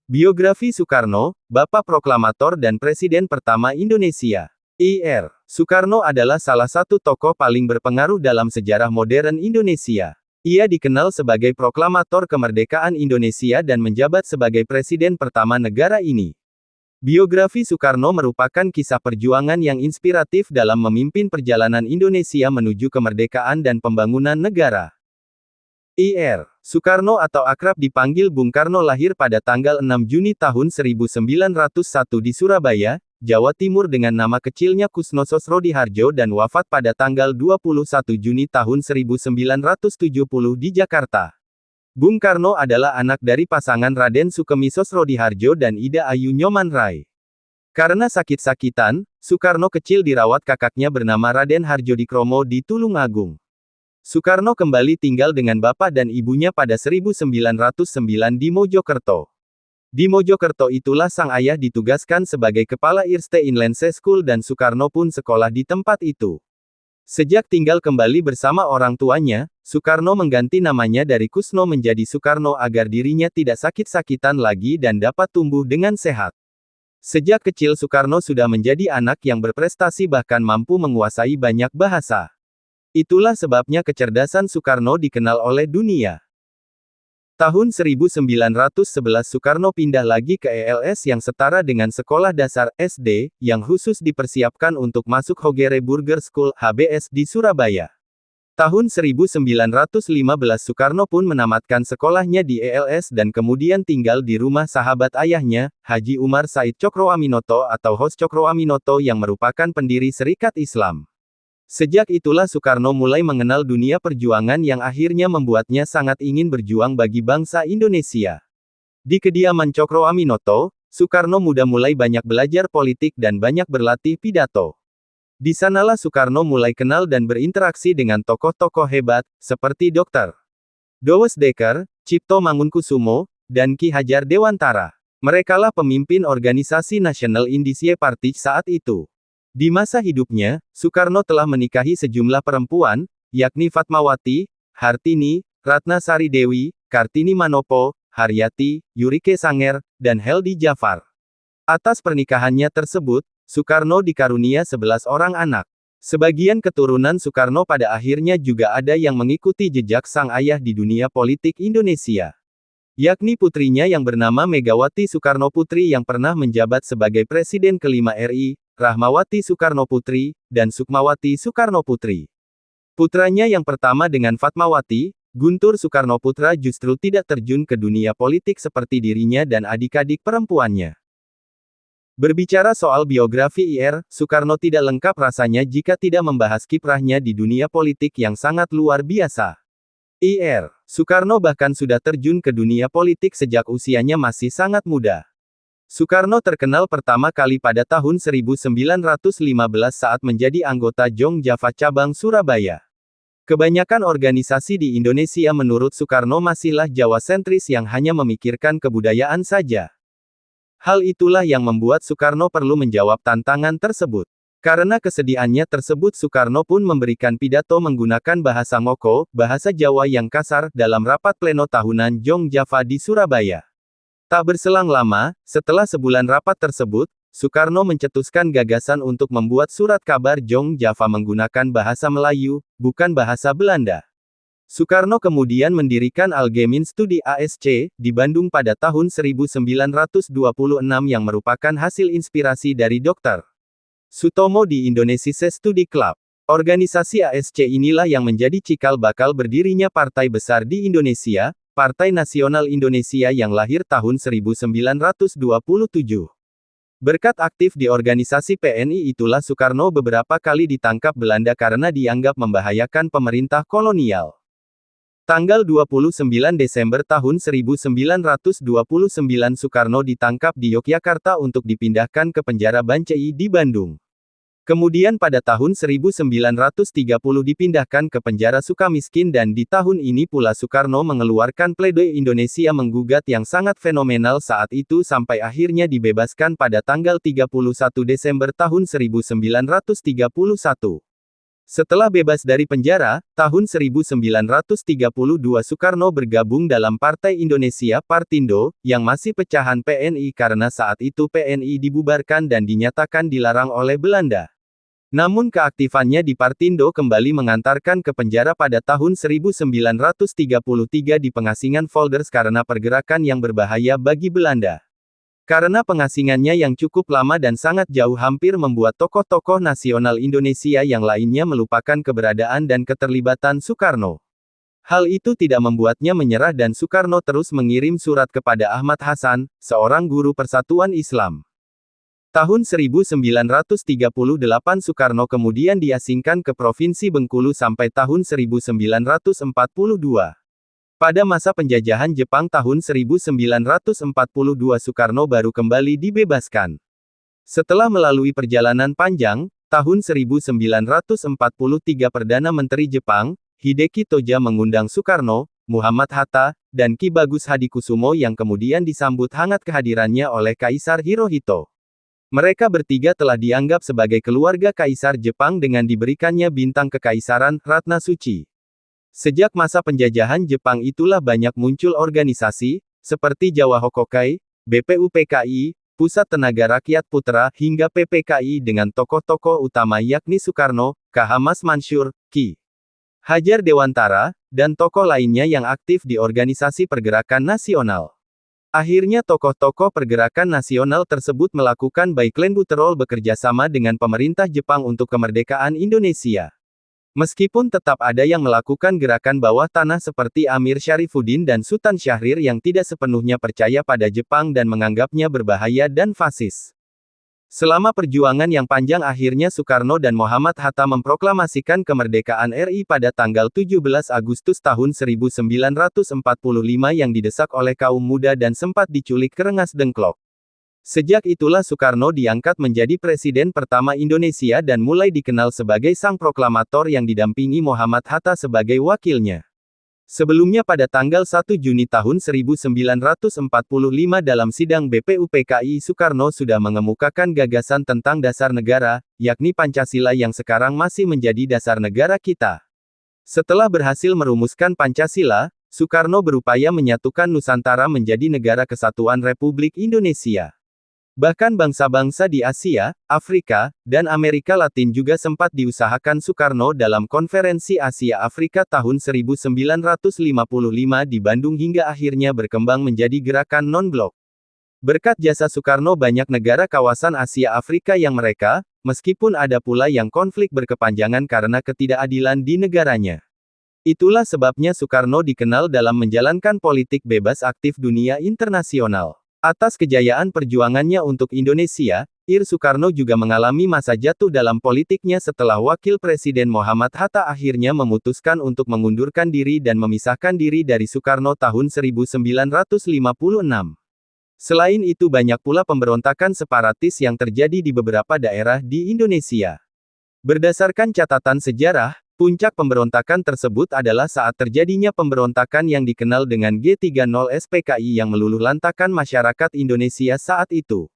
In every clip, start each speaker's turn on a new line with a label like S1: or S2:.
S1: Biografi Soekarno, Bapak Proklamator dan Presiden pertama Indonesia. Ir. Soekarno adalah salah satu tokoh paling berpengaruh dalam sejarah modern Indonesia. Ia dikenal sebagai proklamator kemerdekaan Indonesia dan menjabat sebagai presiden pertama negara ini. Biografi Soekarno merupakan kisah perjuangan yang inspiratif dalam memimpin perjalanan Indonesia menuju kemerdekaan dan pembangunan negara. Ir. Soekarno atau akrab dipanggil Bung Karno lahir pada tanggal 6 Juni tahun 1901 di Surabaya, Jawa Timur dengan nama kecilnya Kusno Sosrodihardjo dan wafat pada tanggal 21 Juni tahun 1970 di Jakarta. Bung Karno adalah anak dari pasangan Raden Sukemi Sosrodihardjo dan Ida Ayu Nyoman-Rai. Karena sakit-sakitan, Soekarno kecil dirawat kakaknya bernama Raden Hardjodikromo di Tulungagung. Soekarno kembali tinggal dengan bapak dan ibunya pada 1909 di Mojokerto. Di Mojokerto itulah sang ayah ditugaskan sebagai kepala Eerste Inlandse School dan Soekarno pun sekolah di tempat itu. Sejak tinggal kembali bersama orang tuanya, Soekarno mengganti namanya dari Kusno menjadi Soekarno agar dirinya tidak sakit-sakitan lagi dan dapat tumbuh dengan sehat. Sejak kecil Soekarno sudah menjadi anak yang berprestasi bahkan mampu menguasai banyak bahasa. Itulah sebabnya kecerdasan Soekarno dikenal oleh dunia. Tahun 1911 Soekarno pindah lagi ke ELS yang setara dengan sekolah dasar SD, yang khusus dipersiapkan untuk masuk Hogere Burger School (HBS) di Surabaya. Tahun 1915 Soekarno pun menamatkan sekolahnya di ELS dan kemudian tinggal di rumah sahabat ayahnya, Haji Umar Said Cokroaminoto atau Hos Cokroaminoto yang merupakan pendiri Serikat Islam. Sejak itulah Soekarno mulai mengenal dunia perjuangan yang akhirnya membuatnya sangat ingin berjuang bagi bangsa Indonesia. Di kediaman Cokroaminoto, Soekarno muda mulai banyak belajar politik dan banyak berlatih pidato. Di sanalah Soekarno mulai kenal dan berinteraksi dengan tokoh-tokoh hebat, seperti Dr. Dowes Dekker, Cipto Mangunkusumo, dan Ki Hajar Dewantara. Merekalah pemimpin organisasi National Indische Party saat itu. Di masa hidupnya, Soekarno telah menikahi sejumlah perempuan, yakni Fatmawati, Hartini, Ratnasari Dewi, Kartini Manopo, Haryati, Yurike Sanger, dan Heldi Jafar. Atas pernikahannya tersebut, Soekarno dikarunia 11 orang anak. Sebagian keturunan Soekarno pada akhirnya juga ada yang mengikuti jejak sang ayah di dunia politik Indonesia. Yakni putrinya yang bernama Megawati Soekarno Putri yang pernah menjabat sebagai Presiden kelima RI, Rahmawati Soekarno Putri, dan Sukmawati Soekarno Putri. Putranya yang pertama dengan Fatmawati, Guntur Soekarno Putra justru tidak terjun ke dunia politik seperti dirinya dan adik-adik perempuannya. Berbicara soal biografi Ir, Soekarno tidak lengkap rasanya jika tidak membahas kiprahnya di dunia politik yang sangat luar biasa. Ir. Soekarno bahkan sudah terjun ke dunia politik sejak usianya masih sangat muda. Soekarno terkenal pertama kali pada tahun 1915 saat menjadi anggota Jong Java Cabang Surabaya. Kebanyakan organisasi di Indonesia menurut Soekarno masihlah Jawa sentris yang hanya memikirkan kebudayaan saja. Hal itulah yang membuat Soekarno perlu menjawab tantangan tersebut. Karena kesediaannya tersebut Soekarno pun memberikan pidato menggunakan bahasa Ngoko, bahasa Jawa yang kasar, dalam rapat pleno tahunan Jong Java di Surabaya. Tak berselang lama, setelah sebulan rapat tersebut, Soekarno mencetuskan gagasan untuk membuat surat kabar Jong Java menggunakan bahasa Melayu, bukan bahasa Belanda. Soekarno kemudian mendirikan Algemeen Studi ASC, di Bandung pada tahun 1926 yang merupakan hasil inspirasi dari Dr. Sutomo di Indonesia Studi Club. Organisasi ASC inilah yang menjadi cikal bakal berdirinya partai besar di Indonesia, Partai Nasional Indonesia yang lahir tahun 1927. Berkat aktif di organisasi PNI itulah Soekarno beberapa kali ditangkap Belanda karena dianggap membahayakan pemerintah kolonial. Tanggal 29 Desember tahun 1929 Soekarno ditangkap di Yogyakarta untuk dipindahkan ke penjara Bancai di Bandung. Kemudian pada tahun 1930 dipindahkan ke penjara Sukamiskin dan di tahun ini pula Soekarno mengeluarkan pledoi Indonesia menggugat yang sangat fenomenal saat itu sampai akhirnya dibebaskan pada tanggal 31 Desember tahun 1931. Setelah bebas dari penjara, tahun 1932 Soekarno bergabung dalam Partai Indonesia Partindo, yang masih pecahan PNI karena saat itu PNI dibubarkan dan dinyatakan dilarang oleh Belanda. Namun keaktifannya di Partindo kembali mengantarkan ke penjara pada tahun 1933 di pengasingan Volders karena pergerakan yang berbahaya bagi Belanda. Karena pengasingannya yang cukup lama dan sangat jauh hampir membuat tokoh-tokoh nasional Indonesia yang lainnya melupakan keberadaan dan keterlibatan Soekarno. Hal itu tidak membuatnya menyerah dan Soekarno terus mengirim surat kepada Ahmad Hasan, seorang guru Persatuan Islam. Tahun 1938 Soekarno kemudian diasingkan ke Provinsi Bengkulu sampai tahun 1942. Pada masa penjajahan Jepang tahun 1942 Soekarno baru kembali dibebaskan. Setelah melalui perjalanan panjang, tahun 1943 Perdana Menteri Jepang, Hideki Toja mengundang Soekarno, Muhammad Hatta, dan Ki Bagus Hadikusumo yang kemudian disambut hangat kehadirannya oleh Kaisar Hirohito. Mereka bertiga telah dianggap sebagai keluarga Kaisar Jepang dengan diberikannya bintang kekaisaran, Ratna Suci. Sejak masa penjajahan Jepang itulah banyak muncul organisasi, seperti Jawa Hokokai, BPUPKI, Pusat Tenaga Rakyat Putra, hingga PPKI dengan tokoh-tokoh utama yakni Soekarno, K. H. Mansur, Ki. Hajar Dewantara, dan tokoh lainnya yang aktif di organisasi pergerakan nasional. Akhirnya tokoh-tokoh pergerakan nasional tersebut melakukan baiklenbuterol bekerja sama dengan pemerintah Jepang untuk kemerdekaan Indonesia. Meskipun tetap ada yang melakukan gerakan bawah tanah seperti Amir Syarifuddin dan Sultan Syahrir yang tidak sepenuhnya percaya pada Jepang dan menganggapnya berbahaya dan fasis. Selama perjuangan yang panjang akhirnya Soekarno dan Muhammad Hatta memproklamasikan kemerdekaan RI pada tanggal 17 Agustus tahun 1945 yang didesak oleh kaum muda dan sempat diculik ke Rengas Dengklok. Sejak itulah Soekarno diangkat menjadi presiden pertama Indonesia dan mulai dikenal sebagai sang proklamator yang didampingi Muhammad Hatta sebagai wakilnya. Sebelumnya pada tanggal 1 Juni tahun 1945 dalam sidang BPUPKI Soekarno sudah mengemukakan gagasan tentang dasar negara, yakni Pancasila yang sekarang masih menjadi dasar negara kita. Setelah berhasil merumuskan Pancasila, Soekarno berupaya menyatukan Nusantara menjadi negara kesatuan Republik Indonesia. Bahkan bangsa-bangsa di Asia, Afrika, dan Amerika Latin juga sempat diusahakan Soekarno dalam Konferensi Asia Afrika tahun 1955 di Bandung hingga akhirnya berkembang menjadi gerakan non-blok. Berkat jasa Soekarno banyak negara kawasan Asia Afrika yang mereka, meskipun ada pula yang konflik berkepanjangan karena ketidakadilan di negaranya. Itulah sebabnya Soekarno dikenal dalam menjalankan politik bebas aktif dunia internasional. Atas kejayaan perjuangannya untuk Indonesia, Soekarno juga mengalami masa jatuh dalam politiknya setelah Wakil Presiden Muhammad Hatta akhirnya memutuskan untuk mengundurkan diri dan memisahkan diri dari Soekarno tahun 1956. Selain itu banyak pula pemberontakan separatis yang terjadi di beberapa daerah di Indonesia. Berdasarkan catatan sejarah, puncak pemberontakan tersebut adalah saat terjadinya pemberontakan yang dikenal dengan G30 SPKI yang meluluhlantakkan masyarakat Indonesia saat itu.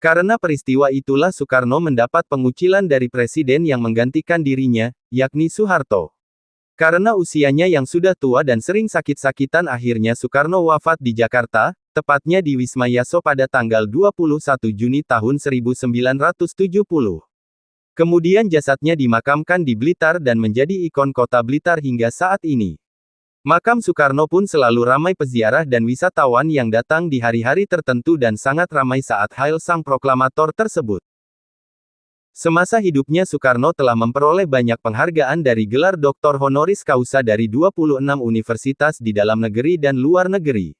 S1: Karena peristiwa itulah Soekarno mendapat pengucilan dari presiden yang menggantikan dirinya, yakni Soeharto. Karena usianya yang sudah tua dan sering sakit-sakitan akhirnya Soekarno wafat di Jakarta, tepatnya di Wisma Yaso pada tanggal 21 Juni tahun 1970. Kemudian jasadnya dimakamkan di Blitar dan menjadi ikon kota Blitar hingga saat ini. Makam Soekarno pun selalu ramai peziarah dan wisatawan yang datang di hari-hari tertentu dan sangat ramai saat hail sang proklamator tersebut. Semasa hidupnya Soekarno telah memperoleh banyak penghargaan dari gelar Doktor Honoris Causa dari 26 universitas di dalam negeri dan luar negeri.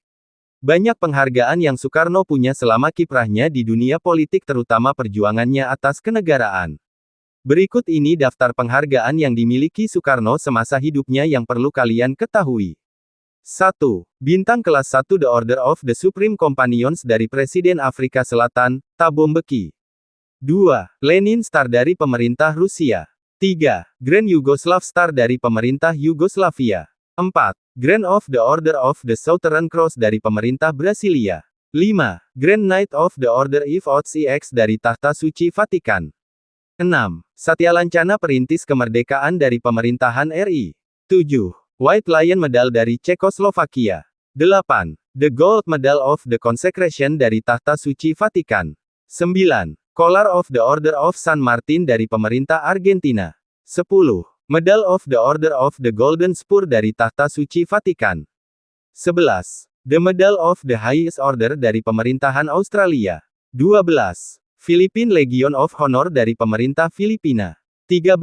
S1: Banyak penghargaan yang Soekarno punya selama kiprahnya di dunia politik terutama perjuangannya atas kenegaraan. Berikut ini daftar penghargaan yang dimiliki Soekarno semasa hidupnya yang perlu kalian ketahui. 1. Bintang kelas 1 The Order of the Supreme Companions dari Presiden Afrika Selatan, Thabo Mbeki. 2. Lenin Star dari pemerintah Rusia. 3. Grand Yugoslav Star dari pemerintah Yugoslavia. 4. Grand of the Order of the Southern Cross dari pemerintah Brasilia. 5. Grand Knight of the Order of Ex dari Tahta Suci Vatikan. 6. Satya Lancana perintis kemerdekaan dari pemerintahan RI. 7. White Lion Medal dari Cekoslovakia. 8. The Gold Medal of the Consecration dari Tahta Suci Vatikan. 9. Collar of the Order of San Martin dari pemerintah Argentina. 10. Medal of the Order of the Golden Spur dari Tahta Suci Vatikan. 11. The Medal of the Highest Order dari pemerintahan Australia. 12. Philippine Legion of Honor dari pemerintah Filipina. 13.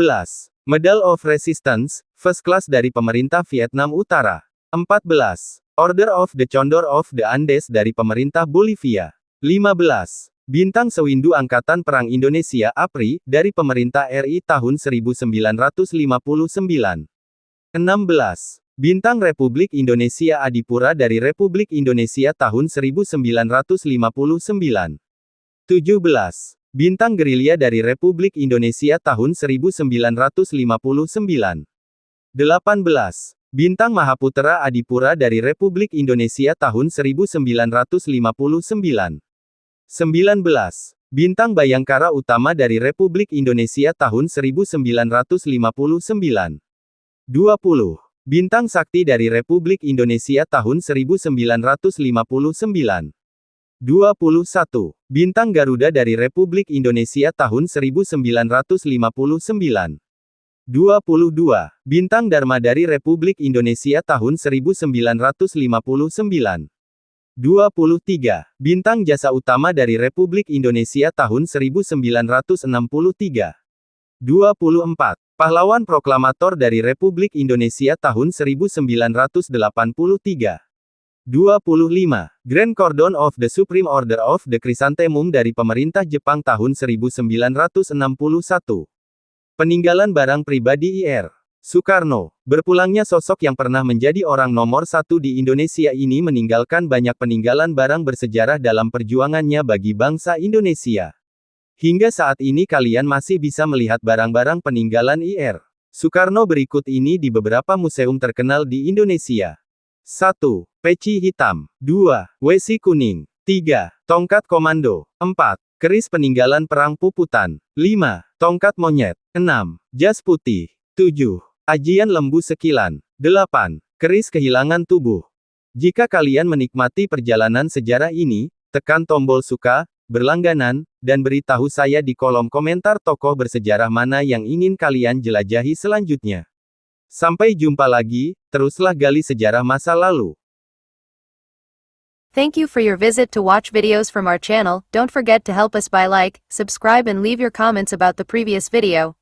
S1: Medal of Resistance, First Class dari pemerintah Vietnam Utara. 14. Order of the Condor of the Andes dari pemerintah Bolivia. 15. Bintang Sewindu Angkatan Perang Indonesia APRI, dari pemerintah RI tahun 1959. 16. Bintang Republik Indonesia Adipura dari Republik Indonesia tahun 1959. 17. Bintang Gerilya dari Republik Indonesia tahun 1959. 18. Bintang Mahaputra Adipura dari Republik Indonesia tahun 1959. 19. Bintang Bayangkara Utama dari Republik Indonesia tahun 1959. 20. Bintang Sakti dari Republik Indonesia tahun 1959. 21. Bintang Garuda dari Republik Indonesia tahun 1959. 22. Bintang Dharma dari Republik Indonesia tahun 1959. 23. Bintang Jasa Utama dari Republik Indonesia tahun 1963. 24. Pahlawan Proklamator dari Republik Indonesia tahun 1983. 25. Grand Cordon of the Supreme Order of the Chrysanthemum dari pemerintah Jepang tahun 1961. Peninggalan barang pribadi Ir. Soekarno. Berpulangnya sosok yang pernah menjadi orang nomor satu di Indonesia ini meninggalkan banyak peninggalan barang bersejarah dalam perjuangannya bagi bangsa Indonesia. Hingga saat ini kalian masih bisa melihat barang-barang peninggalan Ir. Soekarno berikut ini di beberapa museum terkenal di Indonesia. 1. Peci hitam. 2. Wesi kuning. 3. Tongkat komando. 4. Keris peninggalan perang Puputan. 5. Tongkat monyet. 6. Jas putih. 7. Ajian lembu sekilan. 8. Keris kehilangan tubuh. Jika kalian menikmati perjalanan sejarah ini, tekan tombol suka, berlangganan, dan beritahu saya di kolom komentar tokoh bersejarah mana yang ingin kalian jelajahi selanjutnya. Sampai jumpa lagi, teruslah gali sejarah masa lalu.
S2: Thank you for your visit to watch videos from our channel. Don't forget to help us by like, subscribe and leave your comments about the previous video.